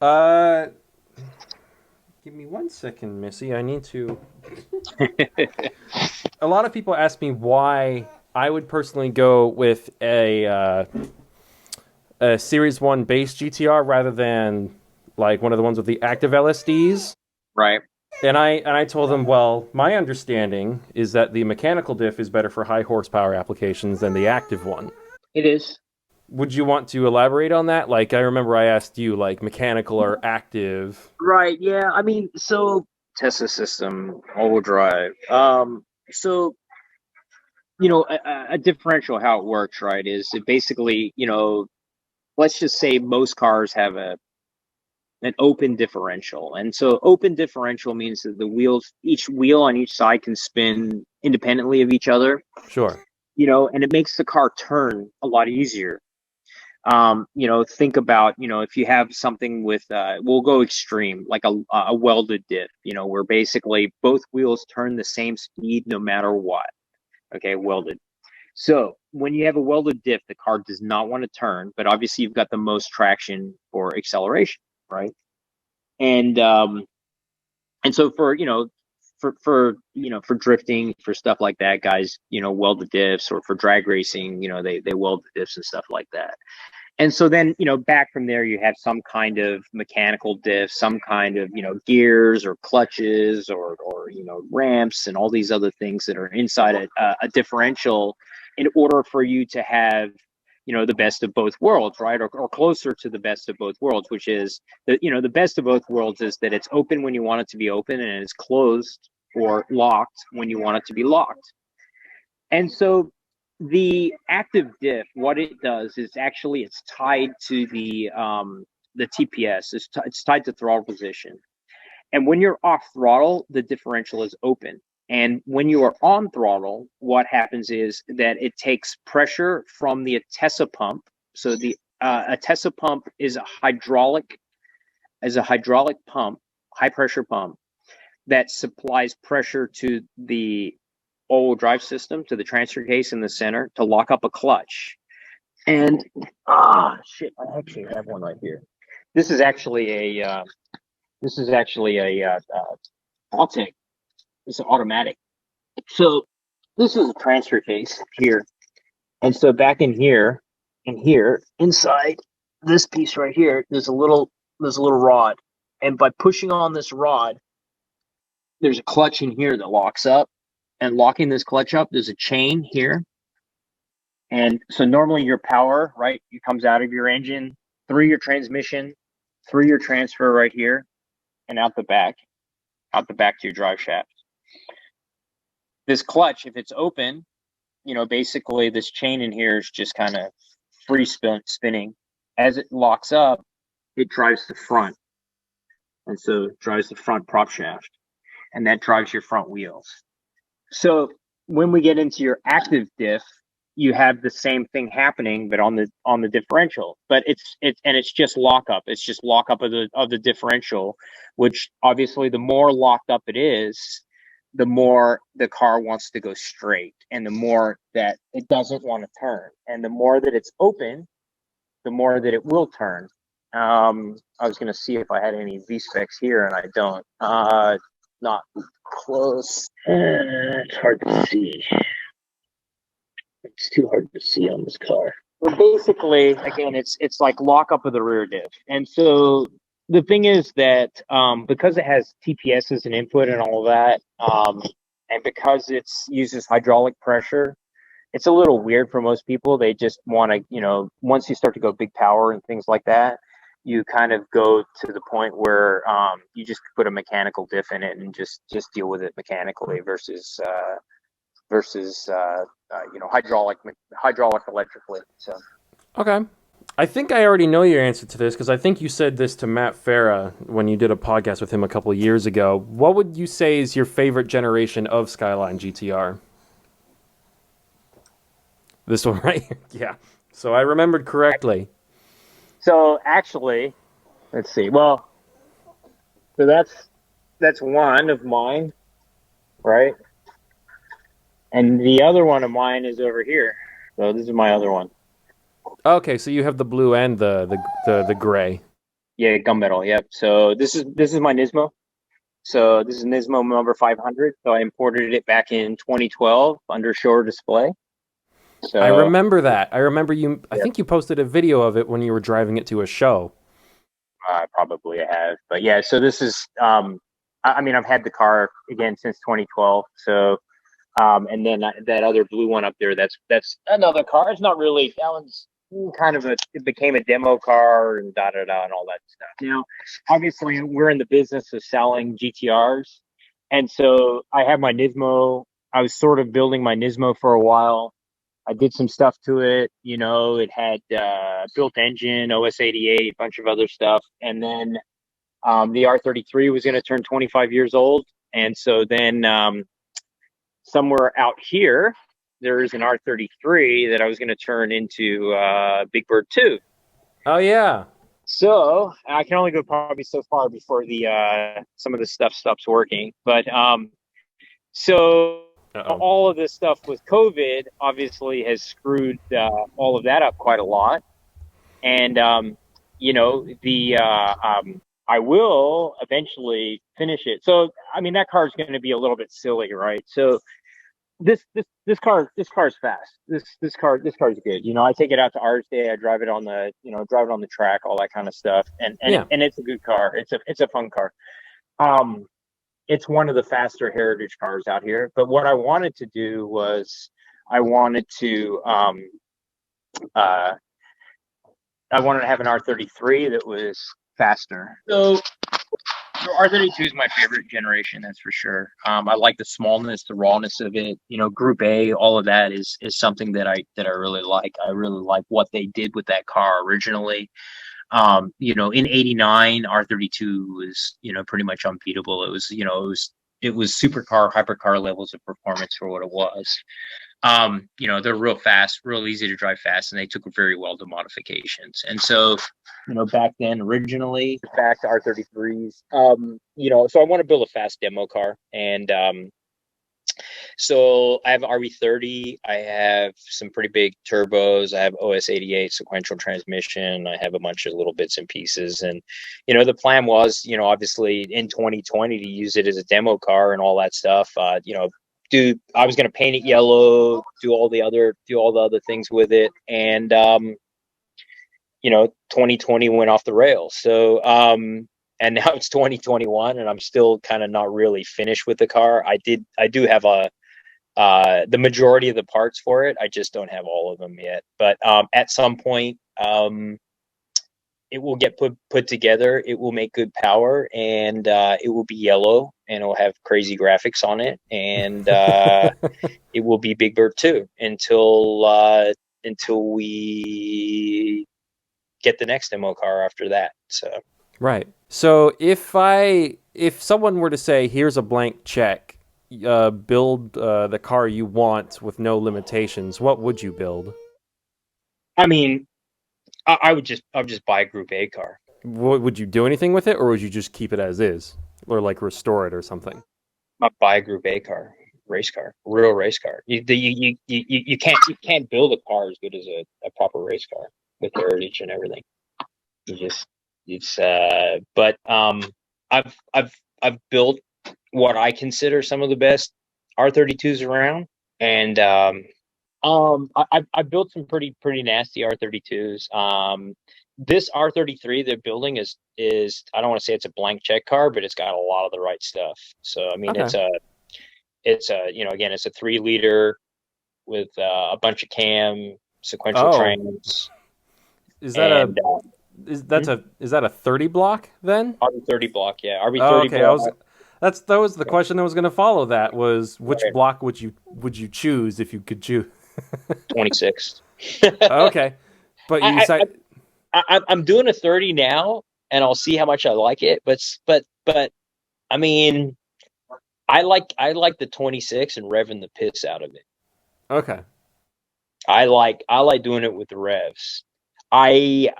Uh, Give me 1 second, Missy. I need to. A lot of people ask me why I would personally go with a Series One base GTR rather than like one of the ones with the active LSDs. Right. And I told them, well, my understanding is that the mechanical diff is better for high horsepower applications than the active one. It is. Would you want to elaborate on that? Like, I remember I asked you, like, mechanical or active. Right. Yeah. I mean, so Tesla system, all-wheel drive. So a differential, how it works, right, is it basically, let's just say most cars have an open differential, and so open differential means that each wheel on each side can spin independently of each other, Sure. and it makes the car turn a lot easier. Think about, if you have something with, we'll go extreme, like a welded diff, where basically both wheels turn the same speed no matter what. Okay, welded. So when you have a welded diff, the car does not want to turn, but obviously you've got the most traction for acceleration, right? And so for drifting, for stuff like that, guys, weld the diffs, or for drag racing, they weld the diffs and stuff like that. And so then, back from there, you have some kind of mechanical diff, some kind of, gears or clutches, or ramps and all these other things that are inside a differential, in order for you to have, the best of both worlds, right? Or closer to the best of both worlds, which is the best of both worlds is that it's open when you want it to be open, and it's closed or locked when you want it to be locked. And so the active diff, what it does is actually it's tied to the TPS. It's tied to throttle position. And when you're off throttle, the differential is open. And when you are on throttle, what happens is that it takes pressure from the Atessa pump. So the Atessa pump is a hydraulic pump, high pressure pump, that supplies pressure to the all-wheel drive system, to the transfer case in the center, to lock up a clutch. And shit, I actually have one right here. This is actually a Altec. It's an automatic. So this is a transfer case here, and so back in here, inside this piece right here, there's a little rod, and by pushing on this rod, there's a clutch in here that locks up, and locking this clutch up, there's a chain here. And so normally your power, right, it comes out of your engine, through your transmission, through your transfer right here, and out the back to your drive shaft. This clutch, if it's open, basically this chain in here is just kind of spinning. As it locks up, it drives the front. And so it drives the front prop shaft, and that drives your front wheels. So when we get into your active diff, you have the same thing happening, but on the differential. But it's just lockup. It's just lockup of the differential, which obviously the more locked up it is, the more the car wants to go straight, and the more that it doesn't want to turn, and the more that it's open, the more that it will turn. I was gonna see if I had any v-specs here, and I don't. Not close. It's hard to see. It's too hard to see on this car. But basically, again, it's like lockup of the rear diff. And so the thing is that because it has TPS as an input and all of that, and because it uses hydraulic pressure, it's a little weird for most people. They just want to, once you start to go big power and things like that, you kind of go to the point where you just put a mechanical diff in it and just deal with it mechanically versus hydraulic electrically. So Okay. I think I already know your answer to this because I think you said this to Matt Farah when you did a podcast with him a couple of years ago. What would you say is your favorite generation of Skyline GTR? This one right here. Yeah. So I remembered correctly. actually, let's see. Well, so that's one of mine, right? And the other one of mine is over here. So this is my other one. Okay, so you have the blue and the gray. Yeah, gunmetal. Yep. So this is my Nismo. So this is Nismo number 500. So I imported it back in 2012 under Shore Display. I So remember that. I remember you. I yeah, think you posted a video of it when you were driving it to a show. I probably have. But yeah, so this is I mean I've had the car again since 2012. So and then that other blue one up there, that's another car. It's not really that one's kind of it became a demo car and da da da and all that stuff. Now, obviously, we're in the business of selling GTRs, and so I have my Nismo. I was sort of building my Nismo for a while. I did some stuff to it. It had built engine, OS 88, a bunch of other stuff, and then the R33 was going to turn 25 years old, and so then somewhere out here, there is an R33 that I was going to turn into Big Bird 2. Oh yeah. So I can only go probably so far before the some of the stuff stops working. But so Uh oh. all of this stuff with COVID obviously has screwed all of that up quite a lot. And the I will eventually finish it. So I mean that car is going to be a little bit silly, right? So this car is fast. This car's good. I take it out to Ars Day. I drive it on the track, all that kind of stuff, Yeah. and it's a good car. It's a fun car. Um, it's one of the faster heritage cars out here. But what I wanted to do was I wanted to uh I wanted to have an R33 that was faster. So R32 is my favorite generation, that's for sure. I like the smallness, the rawness of it. Group A, all of that is something that I really like. I really like what they did with that car originally. In '89, R32 was pretty much unbeatable. It was supercar, hypercar levels of performance for what it was. They're real fast, real easy to drive fast, and they took very well to modifications. And so, back then, originally, back to R33s, so I want to build a fast demo car. And so I have RB30, I have some pretty big turbos, I have OS 88 sequential transmission, I have a bunch of little bits and pieces. And, the plan was, obviously in 2020 to use it as a demo car and all that stuff. I was going to paint it yellow, do all the other things with it. And, 2020 went off the rails. So, and now it's 2021 and I'm still kind of not really finished with the car. I do have the majority of the parts for it. I just don't have all of them yet. But, at some point, it will get put together. It will make good power, and it will be yellow, and it will have crazy graphics on it, and it will be Big Bird 2 until we get the next demo car after that. So Right. So if someone were to say, "Here's a blank check, build the car you want with no limitations," what would you build? I mean, I would just buy a Group A car. Would you do anything with it, or would you just keep it as is, or like restore it or something? I'd buy a Group A car, race car, real race car. You can't build a car as good as a proper race car with heritage and everything. You just it's but I've built what I consider some of the best R32s around, and I built some pretty nasty R32s. This R33 they're building is I don't want to say it's a blank check car, but it's got a lot of the right stuff. So I mean Okay. it's a again it's a 3 liter with a bunch of cam sequential Oh, trans is that a and is that a 30 block then? RB30 block, yeah, Oh, RB30 okay. I was block. that was the question that was going to follow. That was which Right. block would you choose if you could choose? 26. Okay, but you I, said I'm doing a 30 now, and I'll see how much I like it. But I mean, I like the 26 and revving the piss out of it. okay. I like doing it with the revs. I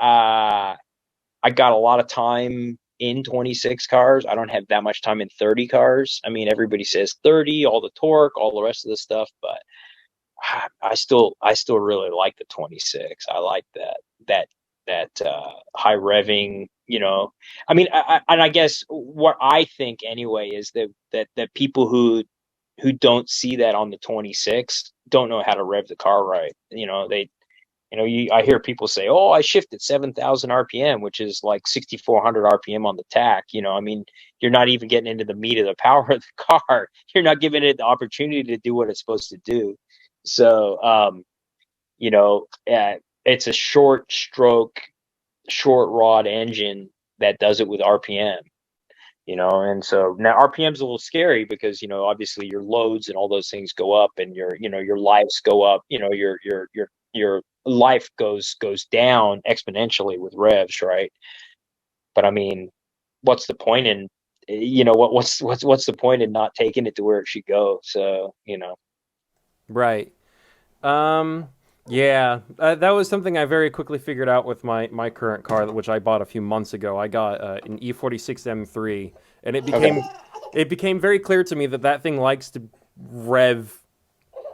got a lot of time in 26 cars. I don't have that much time in 30 cars. I mean, everybody says 30, all the torque, all the rest of the stuff, but I still really like the 26. I like that high revving. I mean, and I guess what I think anyway is that people who don't see that on the 26 don't know how to rev the car right. I hear people say, "Oh, I shifted 7,000 RPM, which is like 6,400 RPM on the tack." I mean, you're not even getting into the meat of the power of the car. You're not giving it the opportunity to do what it's supposed to do. So, it's a short stroke, short rod engine that does it with RPM. And so now RPM is a little scary because obviously your loads and all those things go up, and your lives go up. Your life goes down exponentially with revs, right? But I mean, what's the point in what's the point in not taking it to where it should go? So Right. Yeah, that was something I very quickly figured out with my current car, which I bought a few months ago. I got an E46 M3, and it became very clear to me that thing likes to rev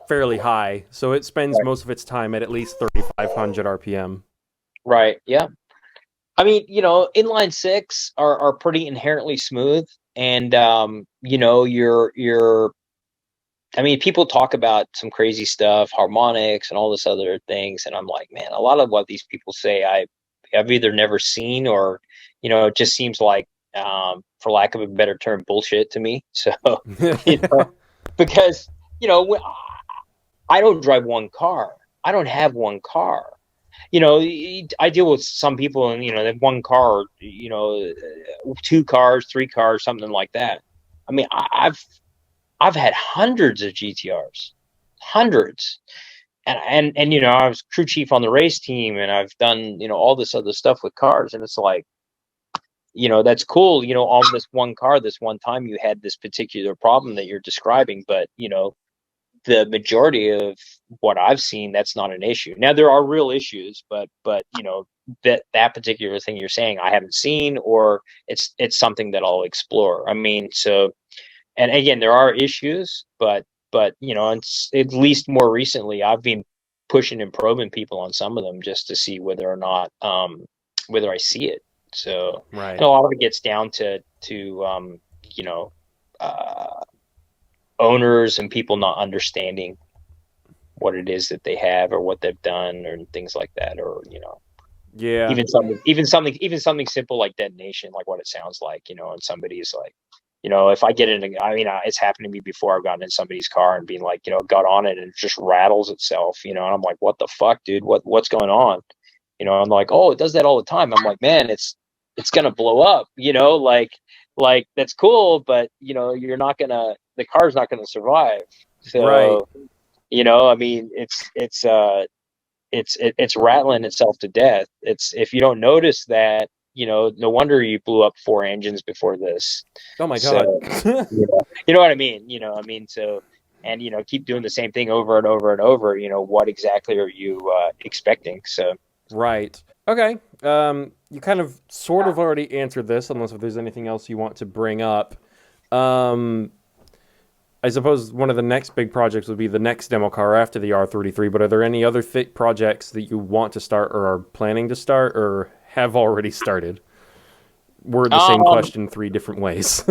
fairly high, so it spends Right. most of its time at least 3,500 RPM. Right, yeah. I mean, inline six are pretty inherently smooth, and you're I mean, people talk about some crazy stuff, harmonics and all this other things, and I'm like, man, a lot of what these people say, I've either never seen or, it just seems like, for lack of a better term, bullshit to me. So, you know, because I don't drive one car. I don't have one car. I deal with some people, and they have one car, two cars, three cars, something like that. I mean, I've had hundreds of GTRs, hundreds, and I was crew chief on the race team, and I've done all this other stuff with cars, and it's like, that's cool. On this one car, this one time you had this particular problem that you're describing, but the majority of what I've seen, that's not an issue. Now there are real issues, but that particular thing you're saying I haven't seen, or it's something that I'll explore. I mean, so. And again, there are issues, but it's, at least more recently, I've been pushing and probing people on some of them just to see whether or not whether I see it. So, and Right. a lot of it gets down to you know uh, owners and people not understanding what it is that they have or what they've done or things like that, or Yeah. even something simple like detonation, like what it sounds like, and somebody's like, if I get in, I mean, it's happened to me before. I've gotten in somebody's car and being like, got on it and it just rattles itself, and I'm like, what the fuck, dude? What's going on? I'm like, oh, it does that all the time. I'm like, man, it's gonna blow up, like that's cool, but the car's not gonna survive. Right. So, I mean, it's rattling itself to death. It's, if you don't notice that, no wonder you blew up 4 engines before this. Oh my So, God. you know what I mean? So, and keep doing the same thing over and over and over. What exactly are you expecting? So, Right. Okay. You kind of sort of already answered this, unless if there's anything else you want to bring up. Um, I suppose one of the next big projects would be the next demo car after the R33, but are there any other projects that you want to start or are planning to start or have already started? Word the same um, question three different ways.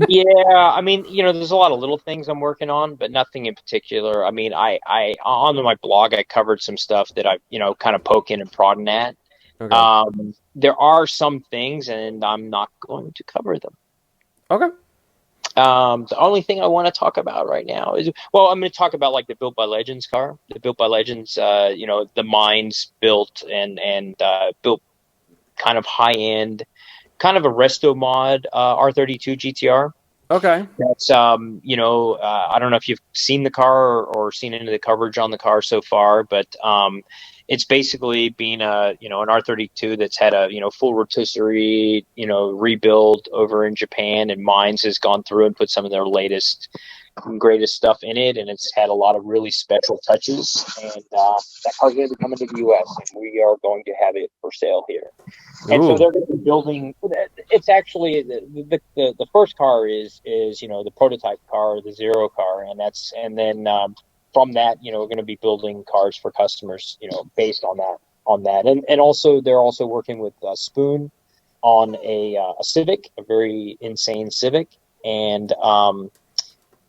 yeah, I mean, there's a lot of little things I'm working on, but nothing in particular. I mean, I on my blog, I covered some stuff that I, kind of poking and prodding at. Okay. There are some things, and I'm not going to cover them. Okay. The only thing I want to talk about right now is, well, I'm going to talk about like the Built by Legends car, the Built by Legends, the mines built and built kind of high end, kind of a resto mod, R32 GTR. Okay. That's I don't know if you've seen the car or seen any of the coverage on the car so far, but it's basically been a an R32 that's had a full rotisserie rebuild over in Japan, and Mines has gone through and put some of their latest and greatest stuff in it, and it's had a lot of really special touches. And that car's going to be coming to the U.S. and we are going to have it for sale here. And so Ooh. they're going to be building. It's actually the first car is the prototype car, the zero car, and then from that we're going to be building cars for customers based on that. on that, and also they're also working with Spoon on a Civic, a very insane Civic, and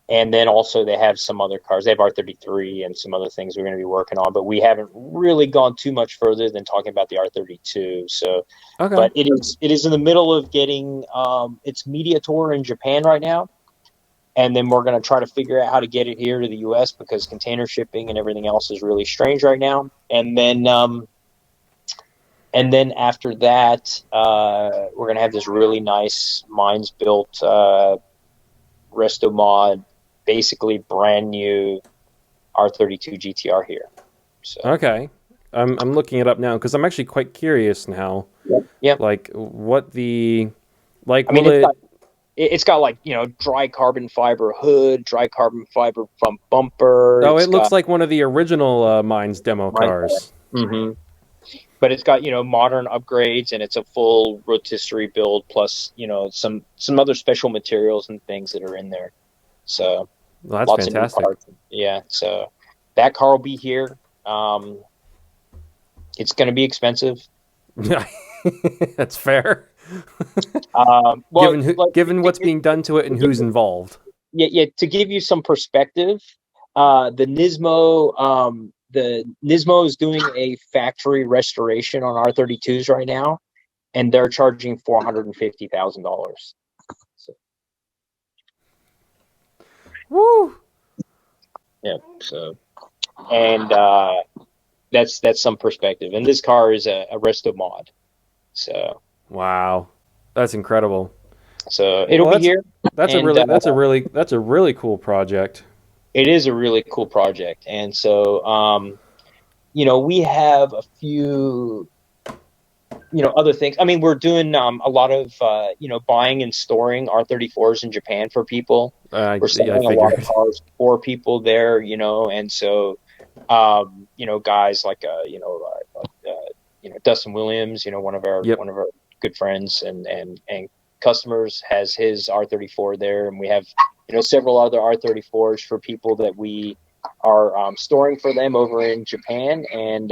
then also they have some other cars. They have R33 and some other things we're going to be working on, but we haven't really gone too much further than talking about the R32. So, Okay. but it is in the middle of getting its media tour in Japan right now, and then we're going to try to figure out how to get it here to the U.S. because container shipping and everything else is really strange right now. And then after that, we're going to have this really nice Mines built Resto Mod, basically brand new R32 GTR here. So Okay. I'm looking it up now because I'm actually quite curious now. yep. Like what the like I mean, will it it's got like dry carbon fiber hood, dry carbon fiber front bumper. Oh, It's it looks got like one of the original Mines demo cars. mm-hmm. But it's got modern upgrades, and it's a full rotisserie build plus some other special materials and things that are in there. So Well, that's lots of new fantastic. parts. Yeah, so that car will be here. It's going to be expensive. That's fair. Well, Given what's being done to it and who's involved. yeah. To give you some perspective, the Nismo is doing a factory restoration on R32s right now, and they're charging $450,000. So, Woo! yeah. So, and that's some perspective. And this car is a Resto Mod. So, Wow. That's incredible. it'll Well, be here. that's And a really cool project. it is a really cool project. And so, we have a few, other things. I mean, we're doing a lot of, buying and storing R34s in Japan for people. We're Yeah, I selling a lot of figured. cars for people there, and so, guys like, Dustin Williams, Yep. one of our good friends and customers has his R34 there, and we have, several other R34s for people that we are storing for them over in Japan, and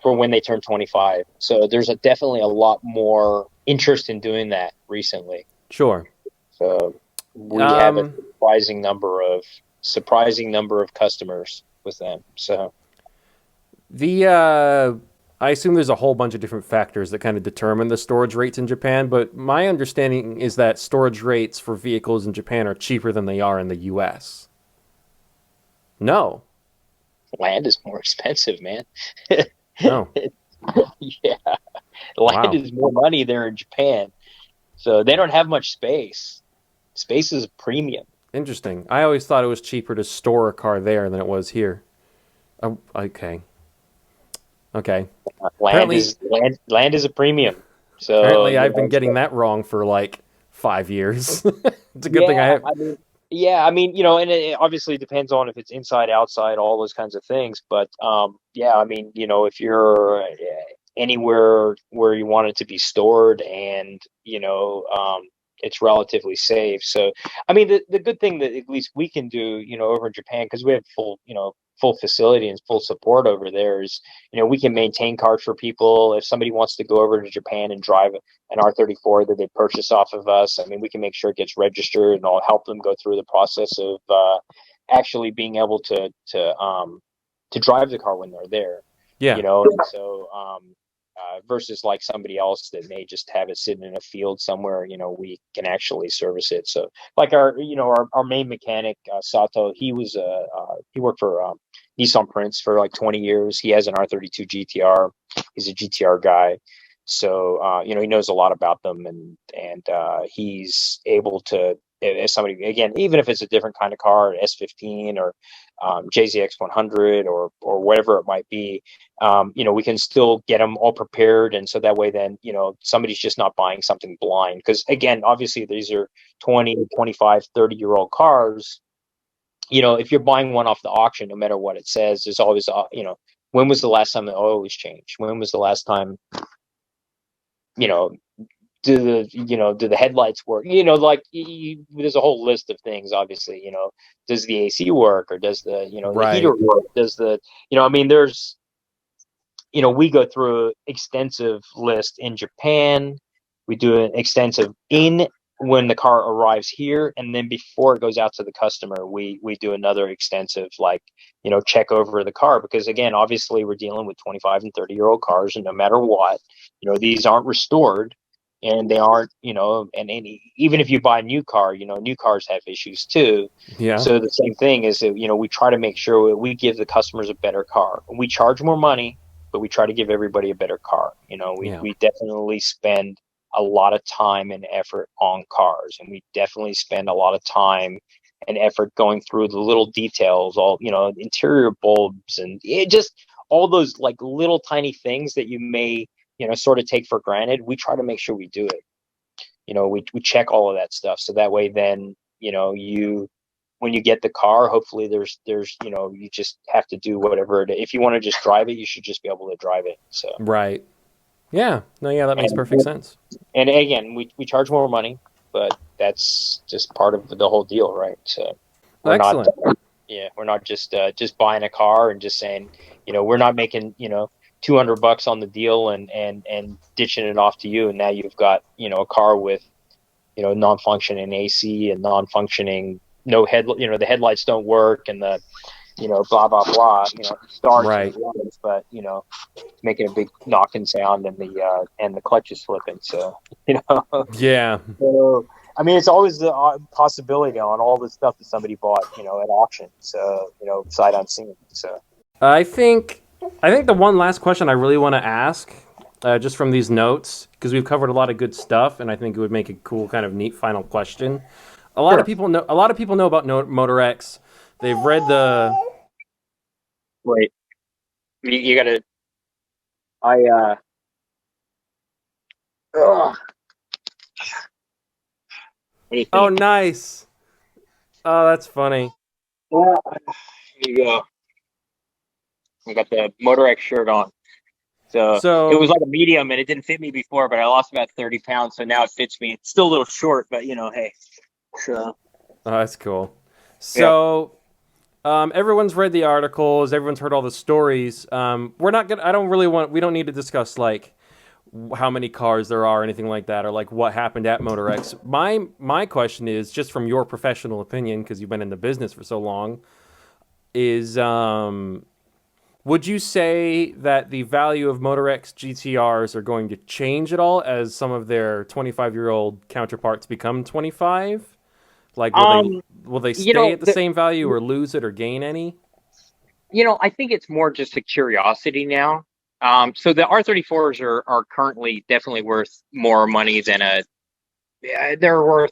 for when they turn 25. So there's definitely a lot more interest in doing that recently. Sure. So we have a Um, surprising number of customers with them. So the I assume there's a whole bunch of different factors that kind of determine the storage rates in Japan, but my understanding is that storage rates for vehicles in Japan are cheaper than they are in the US. No. land is more expensive, man. Oh. Yeah, land Wow. is more money there in Japan. So they don't have much space. Space is a premium. Interesting. I always thought it was cheaper to store a car there than it was here. Oh, okay. Okay. Apparently, Land is a premium. So apparently I've been getting that wrong for like 5 years. It's a good thing I yeah, have. I mean, and it obviously depends on if it's inside, outside, all those kinds of things. But yeah, I mean, if you're anywhere where you want it to be stored, and it's relatively safe. So, I mean, the good thing that at least we can do, over in Japan, because we have full facility and full support over there, is we can maintain cars for people. If somebody wants to go over to Japan and drive an R34 that they purchase off of us, I mean, we can make sure it gets registered, and I'll help them go through the process of actually being able to drive the car when they're there. Yeah. And so versus like somebody else that may just have it sitting in a field somewhere, we can actually service it. So like our main mechanic, Sato, he worked for Nissan Prince for like 20 years. He has an R32 GTR. He's a GTR guy. So, he knows a lot about them, and he's able to, as somebody, again, even if it's a different kind of car, S15 or JZX 100 or whatever it might be, we can still get them all prepared. And so that way, then, somebody's just not buying something blind. Because again, obviously these are 20, 25, 30-year-old cars. If you're buying one off the auction, no matter what it says, there's always, when was the last time the oil was changed? When was the last time, you know, do the headlights work? Like there's a whole list of things. Obviously, does the AC work, or does the the Right. heater work? Does the I mean, there's we go through an extensive list in Japan. We do an extensive in when the car arrives here, and then before it goes out to the customer, we do another extensive, like, check over the car, because again, obviously we're dealing with 25 and 30-year-old cars, and no matter what, these aren't restored, and they aren't, and even if you buy a new car, new cars have issues too. Yeah. So the same thing is that, we try to make sure we give the customers a better car. We charge more money, but we try to give everybody a better car. We definitely spend a lot of time and effort on cars, and we definitely spend a lot of time and effort going through the little details, all, interior bulbs, and just all those like little tiny things that you may, sort of take for granted. We try to make sure we do it. We check all of that stuff, so that way then, when you get the car, hopefully there's you just have to do whatever if you want to just drive it, you should just be able to drive it. So Right. Yeah. No, yeah, that makes perfect sense. And again, we charge more money, but that's just part of the whole deal, right? So we're Excellent. we're not just buying a car and just saying, we're not making, $200 on the deal and ditching it off to you, and now you've got, a car with, non-functioning AC and non-functioning the headlights don't work, and the blah blah blah, starts Right. and runs, but making a big knocking sound, and the clutch is slipping. So Yeah. so I mean, it's always the possibility on all the stuff that somebody bought, at auction. So sight unseen. So I think the one last question I really want to ask, just from these notes, because we've covered a lot of good stuff, and I think it would make a cool, kind of neat final question. A lot of people know about Motor X. They've read the. Wait, you gotta. I ugh. Oh, nice. Oh, that's funny. Here you go. I got the Motor X shirt on. So it was like a medium, and it didn't fit me before, but I lost about 30 pounds, so now it fits me. It's still a little short, but hey. So. Oh, that's cool. So, everyone's read the articles. Everyone's heard all the stories. We're not gonna. I don't really want. We don't need to discuss like how many cars there are, or anything like that, or like what happened at Motor X. My question is, just from your professional opinion, because you've been in the business for so long, is would you say that the value of Motor X GT-Rs are going to change at all as some of their 25-year-old counterparts become 25? Like, will they stay at the same value, or lose it, or gain any? I think it's more just a curiosity now. So the R34s are currently definitely worth more money than they're worth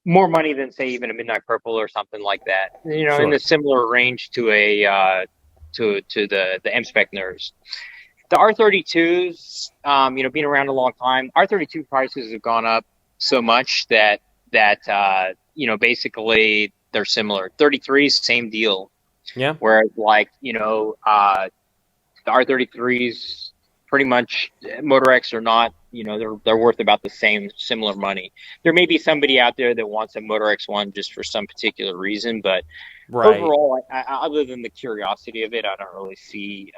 more money than, say, even a Midnight Purple or something like that. Sure. In the similar range to a to the m-spec nerds. The R32s, being around a long time, R32 prices have gone up so much that basically they're similar. 33s, same deal. Yeah. Whereas, like, the R33s, pretty much, Motor X are not, they're worth about the same, similar money. There may be somebody out there that wants a Motor X1 just for some particular reason, but overall, other than the curiosity of it, I don't really see,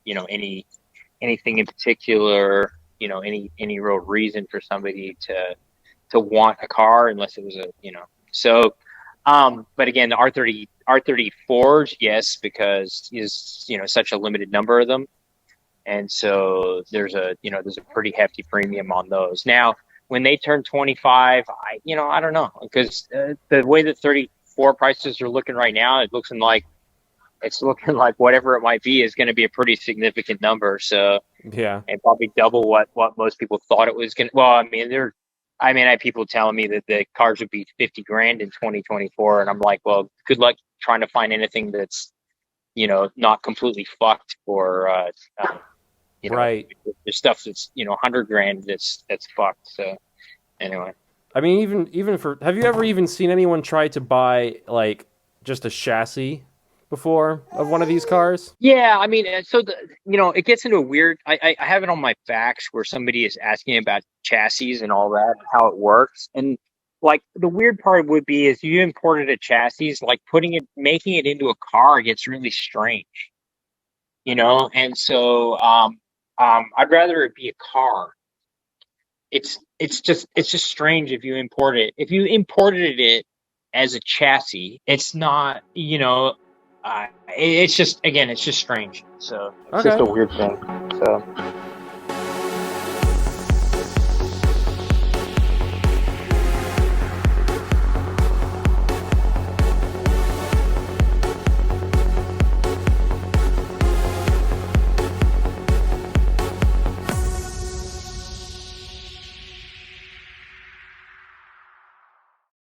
anything in particular, any real reason for somebody to want a car, unless it was so. But again, the R34s, yes, because is such a limited number of them, and so there's a pretty hefty premium on those. Now, when they turn 25, I don't know, because the way that 34 prices are looking right now, it's looking like whatever it might be is going to be a pretty significant number. So yeah, and probably double what most people thought it was going to. Well, I had people telling me that the cars would be 50 grand in 2024. And I'm like, well, good luck trying to find anything that's, not completely fucked for, right. the stuff that's, 100 grand that's fucked. So anyway. I mean, even for, have you ever even seen anyone try to buy like just a chassis before of one of these cars? Yeah, I mean, so it gets into a weird. I have it on my facts where somebody is asking about chassis and all that, how it works, and like the weird part would be is you imported a chassis, like making it into a car gets really strange. you know. And so I'd rather it be a car. It's just strange if you import it. If you imported it as a chassis, it's not, you know, it's just, again, it's just strange. So it's just Okay. a weird thing. So